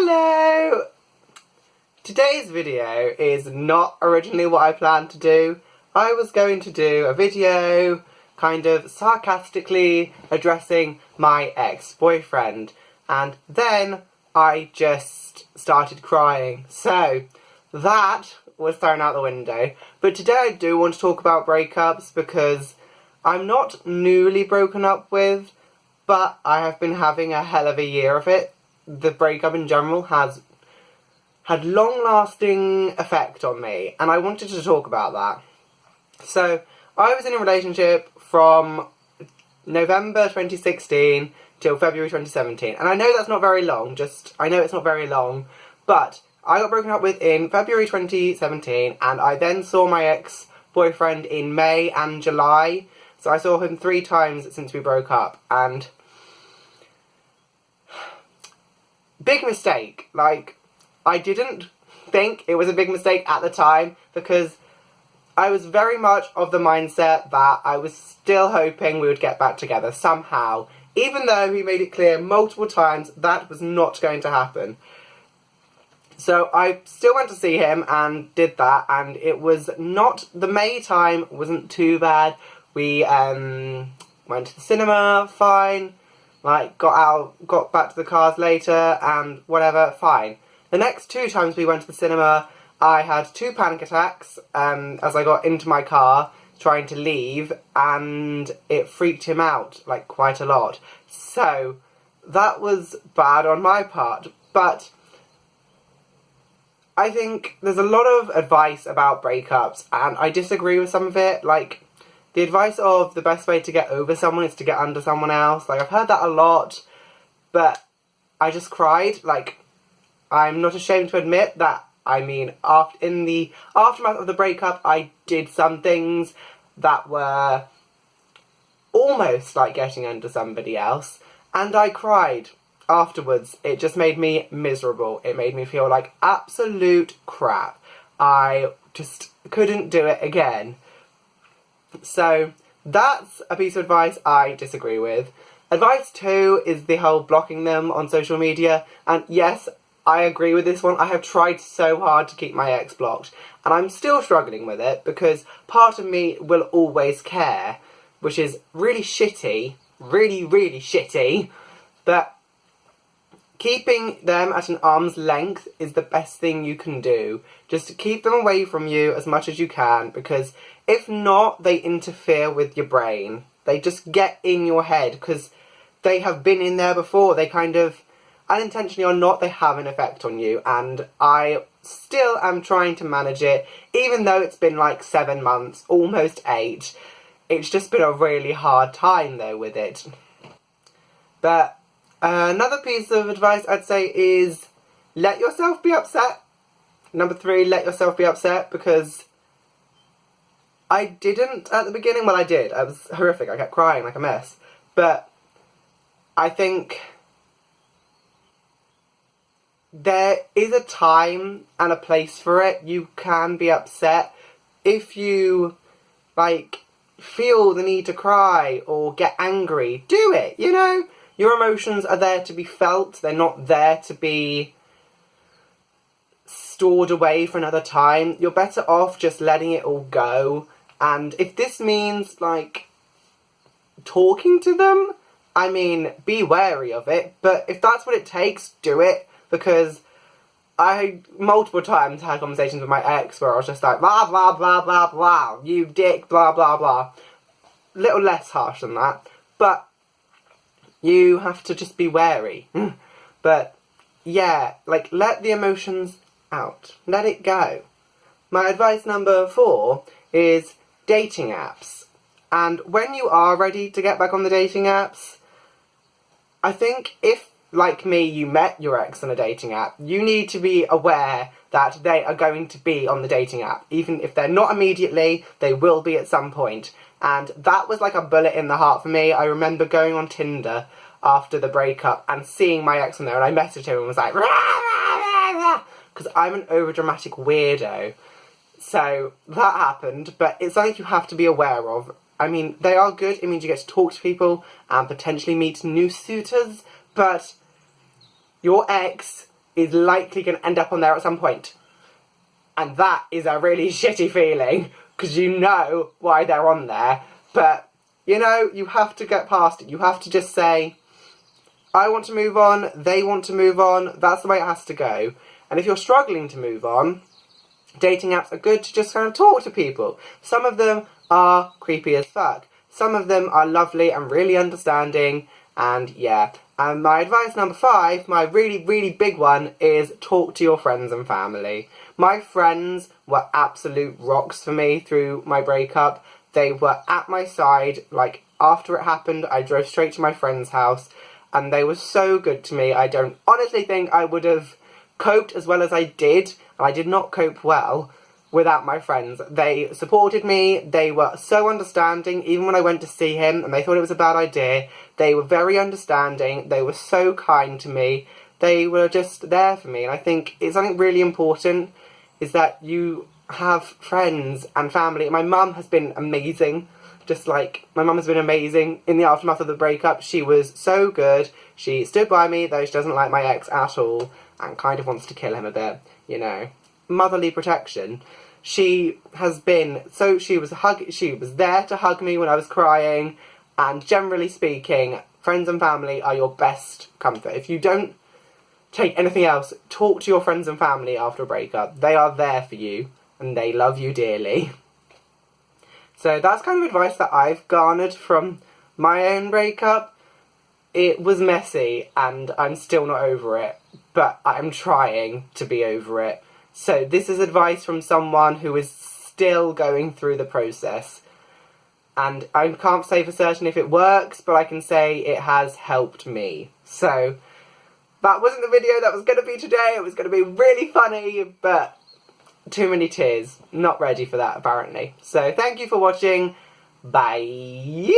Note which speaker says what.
Speaker 1: Hello! Today's video is not originally what I planned to do. I was going to do a video kind of sarcastically addressing my ex-boyfriend, and then I just started crying. So that was thrown out the window. But today I do want to talk about breakups because I'm not newly broken up with, but I have been having a hell of a year of it. The breakup in general has had long-lasting effect on me, and I wanted to talk about that. So, I was in a relationship from November 2016 till February 2017, and I know that's not very long, I know it's not very long, but I got broken up with in February 2017, and I then saw my ex-boyfriend in May and July, so I saw him 3 times since we broke up, and big mistake. Like, I didn't think it was a big mistake at the time because I was very much of the mindset that I was still hoping we would get back together somehow, even though he made it clear multiple times that was not going to happen. So I still went to see him and did that, and it was not, the May time wasn't too bad. We went to the cinema, fine. Like, got back to the cars later, and whatever, fine. The next 2 times we went to the cinema, I had 2 panic attacks as I got into my car trying to leave, and it freaked him out, like, quite a lot. So, that was bad on my part, but I think there's a lot of advice about breakups, and I disagree with some of it. Like, the advice of the best way to get over someone is to get under someone else. Like, I've heard that a lot, but I just cried. Like, I'm not ashamed to admit that, I mean, in the aftermath of the breakup, I did some things that were almost like getting under somebody else, and I cried afterwards. It just made me miserable. It made me feel like absolute crap. I just couldn't do it again. So, that's a piece of advice I disagree with. Advice 2 is the whole blocking them on social media, and yes, I agree with this one. I have tried so hard to keep my ex blocked, and I'm still struggling with it because part of me will always care, which is really shitty, really shitty, but keeping them at an arm's length is the best thing you can do. Just to keep them away from you as much as you can, because if not, they interfere with your brain. They just get in your head, because they have been in there before. They kind of, unintentionally or not, they have an effect on you, and I still am trying to manage it, even though it's been like 7 months, almost 8. It's just been a really hard time, though, with it. But another piece of advice I'd say is let yourself be upset. Number 3, let yourself be upset, because I didn't at the beginning. Well, I did. I was horrific. I kept crying like a mess. But I think there is a time and a place for it. You can be upset. If you, like, feel the need to cry or get angry, do it, you know? Your emotions are there to be felt. They're not there to be stored away for another time. You're better off just letting it all go. And if this means, like, talking to them, I mean, be wary of it. But if that's what it takes, do it. Because I multiple times had conversations with my ex where I was just like, blah, blah, blah, blah, blah, you dick, blah, blah, blah. Little less harsh than that. But you have to just be wary. But, yeah, like, let the emotions out. Let it go. My advice number 4 is dating apps. And when you are ready to get back on the dating apps, I think if, like me, you met your ex on a dating app, you need to be aware that they are going to be on the dating app. Even if they're not immediately, they will be at some point. And that was like a bullet in the heart for me. I remember going on Tinder after the breakup and seeing my ex on there, and I messaged him and was like, because I'm an overdramatic weirdo. So that happened, but it's something you have to be aware of. I mean, they are good. It means you get to talk to people and potentially meet new suitors, but your ex is likely going to end up on there at some point. And that is a really shitty feeling, because you know why they're on there. But, you know, you have to get past it. You have to just say, I want to move on, they want to move on, that's the way it has to go. And if you're struggling to move on, dating apps are good to just kind of talk to people. Some of them are creepy as fuck. Some of them are lovely and really understanding, and yeah. And my advice number 5, my really, really big one, is talk to your friends and family. My friends were absolute rocks for me through my breakup. They were at my side. Like, after it happened, I drove straight to my friend's house, and they were so good to me. I don't honestly think I would have coped as well as I did, and I did not cope well without my friends. They supported me, they were so understanding, even when I went to see him and they thought it was a bad idea. They were very understanding, they were so kind to me, they were just there for me. And I think it's something really important, is that you have friends and family. My mum has been amazing, just like, my mum has been amazing in the aftermath of the breakup. She was so good, she stood by me, though she doesn't like my ex at all, and kind of wants to kill him a bit, you know. Motherly protection. She has been, so she was there to hug me when I was crying, and generally speaking, friends and family are your best comfort. If you don't take anything else, talk to your friends and family after a breakup. They are there for you, and they love you dearly. So that's kind of advice that I've garnered from my own breakup. It was messy, and I'm still not over it, but I'm trying to be over it. So this is advice from someone who is still going through the process. And I can't say for certain if it works, but I can say it has helped me. So that wasn't the video that was going to be today. It was going to be really funny, but too many tears. Not ready for that, apparently. So thank you for watching. Bye.